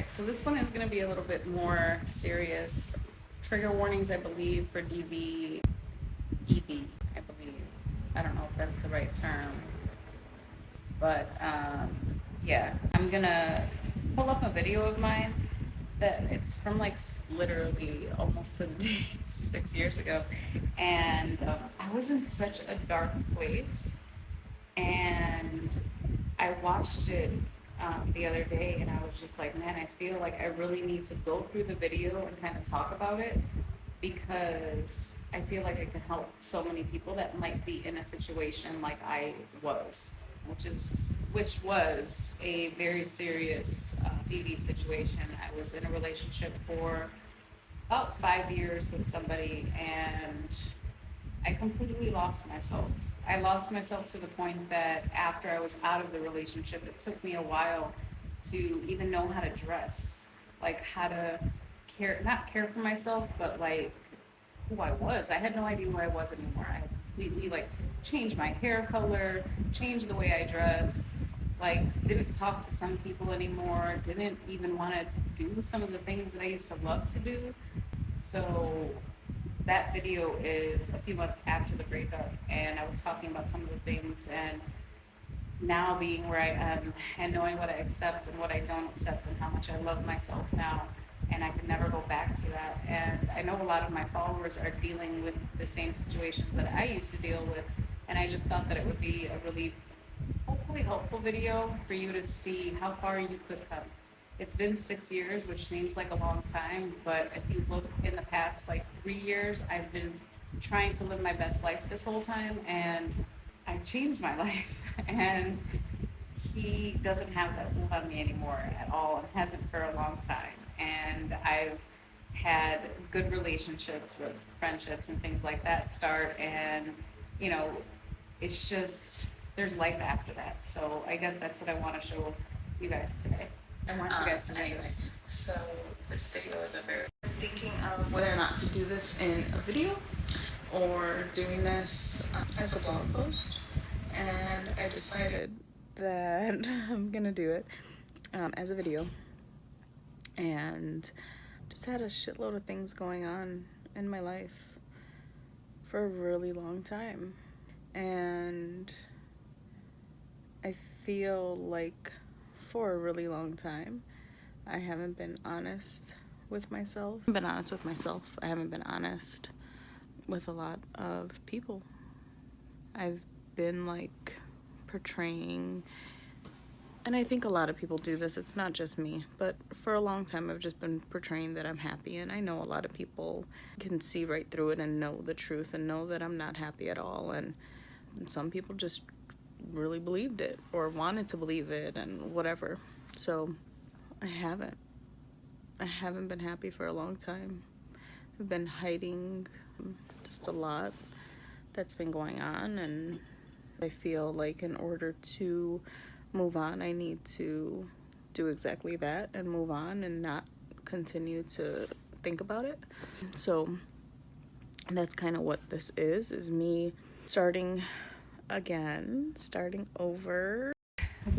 Alright, so this one is going to be a little bit more serious. Trigger warnings, I believe, for DV, ED, I believe. I don't know if that's the right term. But yeah, I'm going to pull up a video of mine that it's from like literally almost to the day 6 years ago. And I was in such a dark place. And I watched it the other day and I was just like, man, I feel like I really need to go through the video and kind of talk about it because I feel like it can help so many people that might be in a situation like I was, which was a very serious DV situation. I was in a relationship for about 5 years with somebody and I completely lost myself. I lost myself to the point that after I was out of the relationship, it took me a while to even know how to dress, like how to care, not care for myself, but like who I was. I had no idea who I was anymore. I completely like changed my hair color, changed the way I dressed, like didn't talk to some people anymore, didn't even want to do some of the things that I used to love to do. So that video is a few months after the breakup, and I was talking about some of the things, and now being where I am and knowing what I accept and what I don't accept and how much I love myself now, and I can never go back to that. And I know a lot of my followers are dealing with the same situations that I used to deal with, and I just thought that it would be a really hopefully helpful video for you to see how far you could come. It's been 6 years, which seems like a long time, but if you look in the past like 3 years, I've been trying to live my best life this whole time, and I've changed my life. And he doesn't have that hold on me anymore at all, and hasn't for a long time. And I've had good relationships with friendships and things like that start, and you know, it's just there's life after that. So I guess that's what I want to show you guys today. I want you guys to know Anyway, this. so this video is a very thinking of Whether or not to do this in a video or doing this as a blog post, and I decided that I'm gonna do it as a video, and just had a shitload of things going on in my life for a really long time, and I feel like for a really long time I haven't been honest with myself. I haven't been honest with a lot of people. I've been like portraying, and I think a lot of people do this, it's not just me, but for a long time I've just been portraying that I'm happy, and I know a lot of people can see right through it and know the truth and know that I'm not happy at all, and some people just really believed it or wanted to believe it and whatever. So I haven't been happy for a long time. I've been hiding just a lot that's been going on, and I feel like in order to move on, I need to do exactly that and move on and not continue to think about it. So that's kind of what this is me starting again, starting over.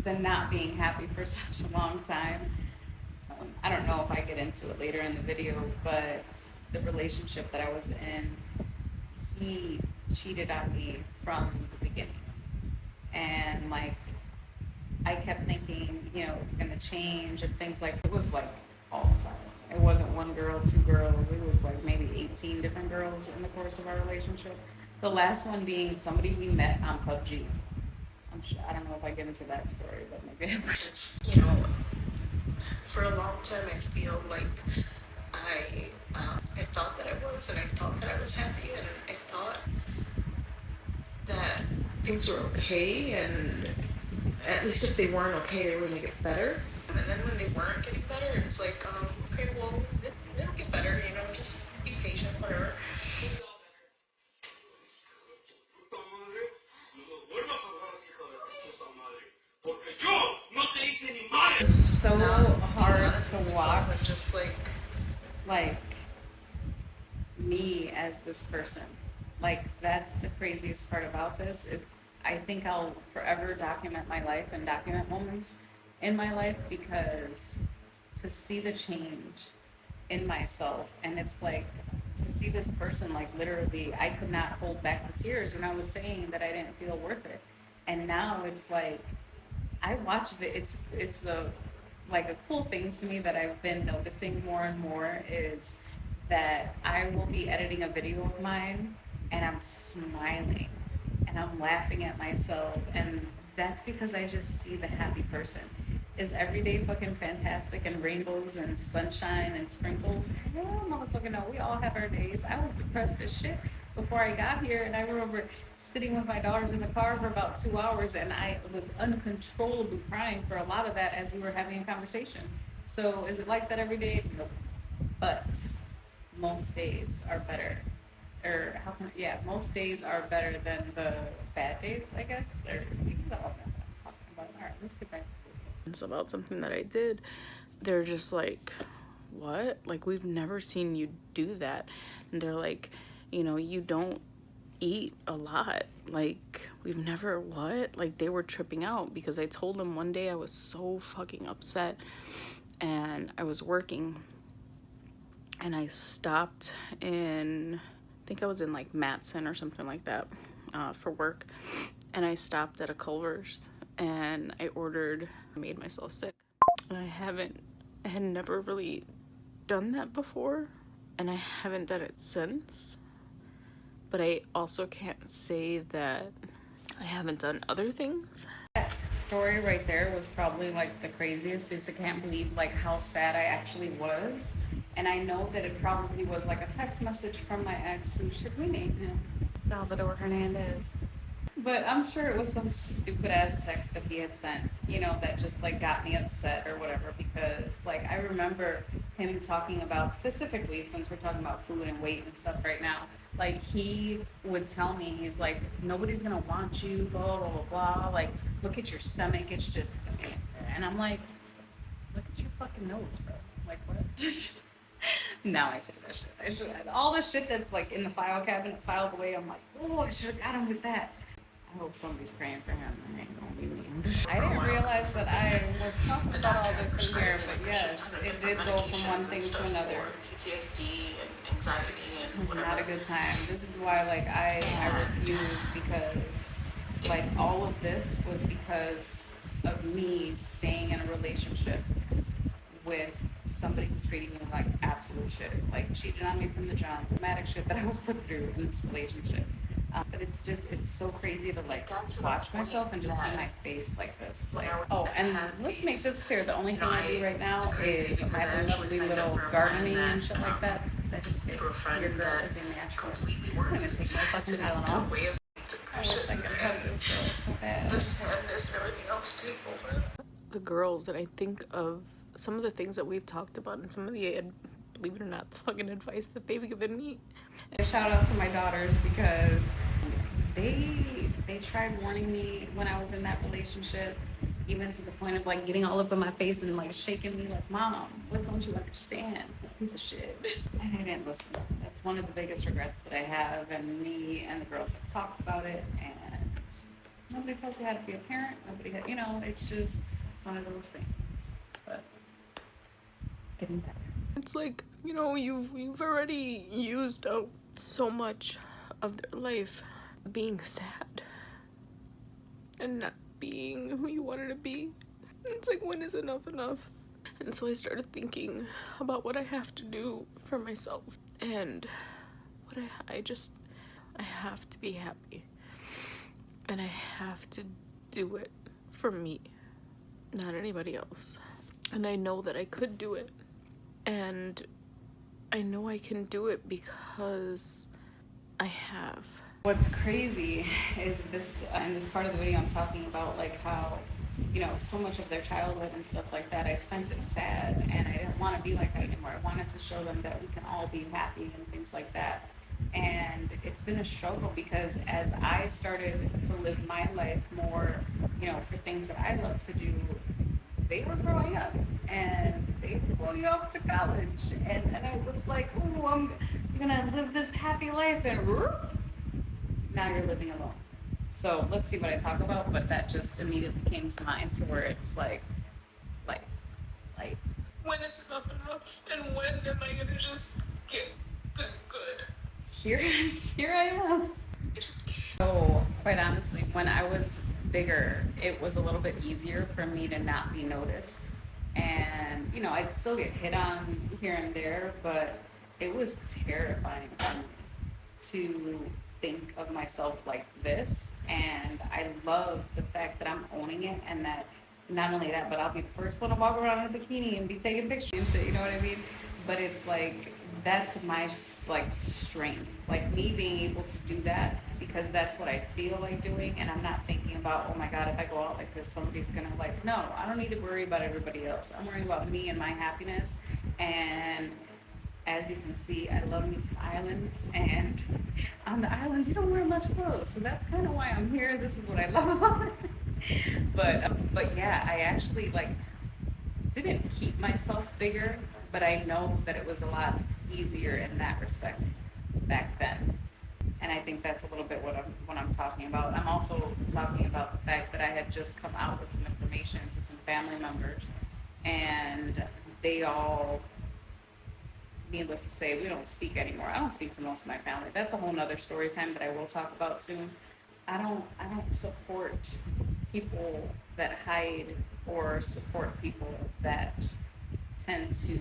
Been not being happy for such a long time. I don't know if I get into it later in the video, but the relationship that I was in, he cheated on me from the beginning. And like, I kept thinking, you know, it's gonna change and things like, it was like all the time. It wasn't one girl, two girls, it was like maybe 18 different girls in the course of our relationship. The last one being somebody we met on PUBG. I'm sure, I don't know if I get into that story, but maybe. you know, for a long time I feel like I thought that I was, and I thought that I was happy, and I thought that things were okay, and at least if they weren't okay, they were gonna get better. And then when they weren't getting better, it's like, okay, well, it'll get better, you know, just be patient, whatever. It's so hard Honest to with myself watch, and just like me as this person. Like that's the craziest part about this is I think I'll forever document my life and document moments in my life because to see the change in myself. And it's like to see this person, like literally, I could not hold back the tears when I was saying that I didn't feel worth it. And now it's like I watch it. It's the like a cool thing to me that I've been noticing more and more is that I will be editing a video of mine and I'm smiling and I'm laughing at myself, and that's because I just see the happy person. Is every day fucking fantastic and rainbows and sunshine and sprinkles? Hell motherfucking no. We all have our days. I was depressed as shit before I got here, and I remember sitting with my daughters in the car for about 2 hours, and I was uncontrollably crying for a lot of that as we were having a conversation. So is it like that every day? Nope. But most days are better. Or how can yeah, most days are better than the bad days, I guess. Or you know what I'm talking about. All right, let's get back to it. It's about something that I did. They're just like, what? Like, we've never seen you do that. And they're like, you know, you don't eat a lot. Like, we've never, what? Like, they were tripping out because I told them one day I was so fucking upset and I was working and I stopped in, I think I was in like Matson or something like that for work. And I stopped at a Culver's and I made myself sick. And I had never really done that before, and I haven't done it since. But I also can't say that I haven't done other things. That story right there was probably like the craziest because I can't believe like how sad I actually was. And I know that it probably was like a text message from my ex, who should we name him? Salvador Hernandez. But I'm sure it was some stupid ass text that he had sent, you know, that just like got me upset or whatever, because like I remember him talking about, specifically since we're talking about food and weight and stuff right now, like he would tell me, he's like, nobody's gonna want you, blah blah blah blah, like look at your stomach, it's just, and I'm like, look at your fucking nose, bro, like what? Now I say that shit. I should, all the shit that's like in the file cabinet filed away, I'm like, oh, I should have got him with that. I hope somebody's praying for him. It ain't gonna be me. I didn't realize that I was talking about all this in here, but yes, it did go from one thing to another. PTSD and anxiety and It was not a good time. This is why, like, I refused, because, like, all of this was because of me staying in a relationship with somebody who treated me like absolute shit, like cheated on me from the jump, dramatic shit that I was put through in this relationship. But it's so crazy to like watch myself and just see my face like this. Like, oh, and let's make this clear. The only thing I do right now is my lovely little gardening and shit like that. That just it. Your girl is a natural. I'm gonna take my fucking Tylenol. I wish I could hug this girl so bad. The sadness and everything else take over. The girls, and I think of some of the things that we've talked about and some of the, believe it or not, the fucking advice that they've given me. And shout out to my daughters, because they tried warning me when I was in that relationship, even to the point of like getting all up in my face and like shaking me like, Mom, what don't you understand? It's a piece of shit. And I didn't listen. That's one of the biggest regrets that I have, and me and the girls have talked about it, and nobody tells you how to be a parent. Nobody, you know, it's one of those things. But it's getting better. It's like, you know, you've already used out so much of their life being sad and not being who you wanted to be. It's like, when is enough enough? And so I started thinking about what I have to do for myself, and what I have to be happy, and I have to do it for me, not anybody else. And I know that I could do it. And I know I can do it because I have. What's crazy is this, in this part of the video I'm talking about like how, you know, so much of their childhood and stuff like that, I spent it sad, and I didn't want to be like that anymore. I wanted to show them that we can all be happy and things like that. And it's been a struggle, because as I started to live my life more, you know, for things that I love to do, they were growing up and they were going off to college, and I was like, oh, you're gonna live this happy life, and now you're living alone. So let's see what I talk about, but that just immediately came to mind, to where it's like, When is enough enough? And when am I gonna just get the good? Here, here I am. I just can't. So, quite honestly, when I was bigger, it was a little bit easier for me to not be noticed. And, you know, I'd still get hit on here and there, but it was terrifying for me to think of myself like this. And I love the fact that I'm owning it, and that not only that, but I'll be the first one to walk around in a bikini and be taking pictures and shit, you know what I mean? But it's like, that's my like strength, like me being able to do that because that's what I feel like doing, and I'm not thinking about, oh my god, if I go out like this, somebody's gonna like, no, I don't need to worry about everybody else. I'm worrying about me and my happiness. And as you can see, I love me some islands, and on the islands you don't wear much clothes, so that's kind of why I'm here. This is what I love about it. But yeah, I actually like didn't keep myself bigger, but I know that it was a lot easier in that respect back then. And I think that's a little bit what I'm talking about. I'm also talking about the fact that I had just come out with some information to some family members, and they all, needless to say, we don't speak anymore. I don't speak to most of my family. That's a whole nother story time that I will talk about soon. I don't support people that hide or support people that tend to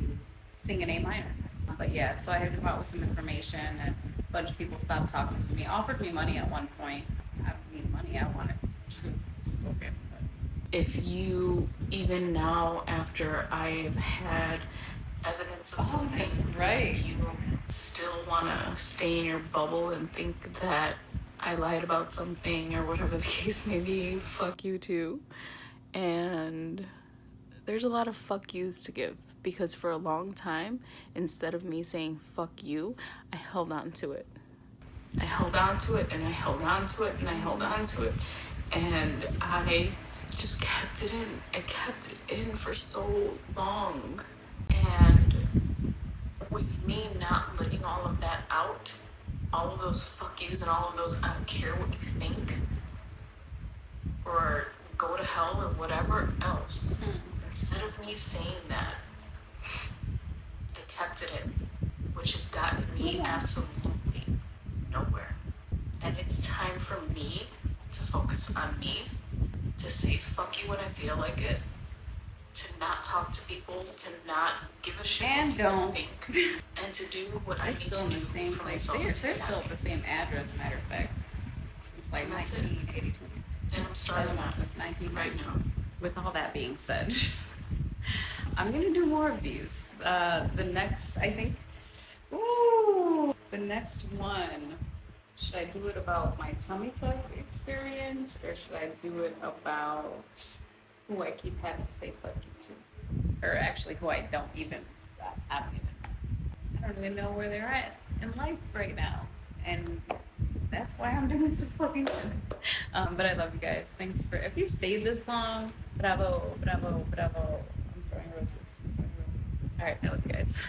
sing in A minor. But yeah, so I had come out with some information, and a bunch of people stopped talking to me, offered me money at one point. I don't need money, I wanted truth spoken. But If you, even now after I've had evidence of some that's things, right. you still want to stay in your bubble and think that I lied about something or whatever the case may be, fuck you too. And there's a lot of fuck yous to give, because for a long time, instead of me saying fuck you, I held on to it. I held on to it and I held on to it and I held on to it. And I just kept it in. I kept it in for so long. And with me not letting all of that out, all of those fuck yous and all of those I don't care what you think, or go to hell or whatever else, instead of me saying that, I kept it in, which has gotten me absolutely nowhere. And it's time for me to focus on me, to say fuck you when I feel like it, to not talk to people, to not give a shit And what people don't. think, and to do what I they're need still to in do the same for place. myself. They're to be still happy. at the same address, matter of fact. Since like And that's it. 1982. And I'm starting that right now. With all that being said, I'm gonna do more of these. The next, I think, the next one, should I do it about my tummy tuck experience, or should I do it about who I keep having to say fuck you to? Or actually who I don't even know where they're at in life right now. And that's why I'm doing so fucking good. But I love you guys. Thanks for, if you stayed this long, bravo, bravo, bravo. I'm throwing roses. All right, I love you guys.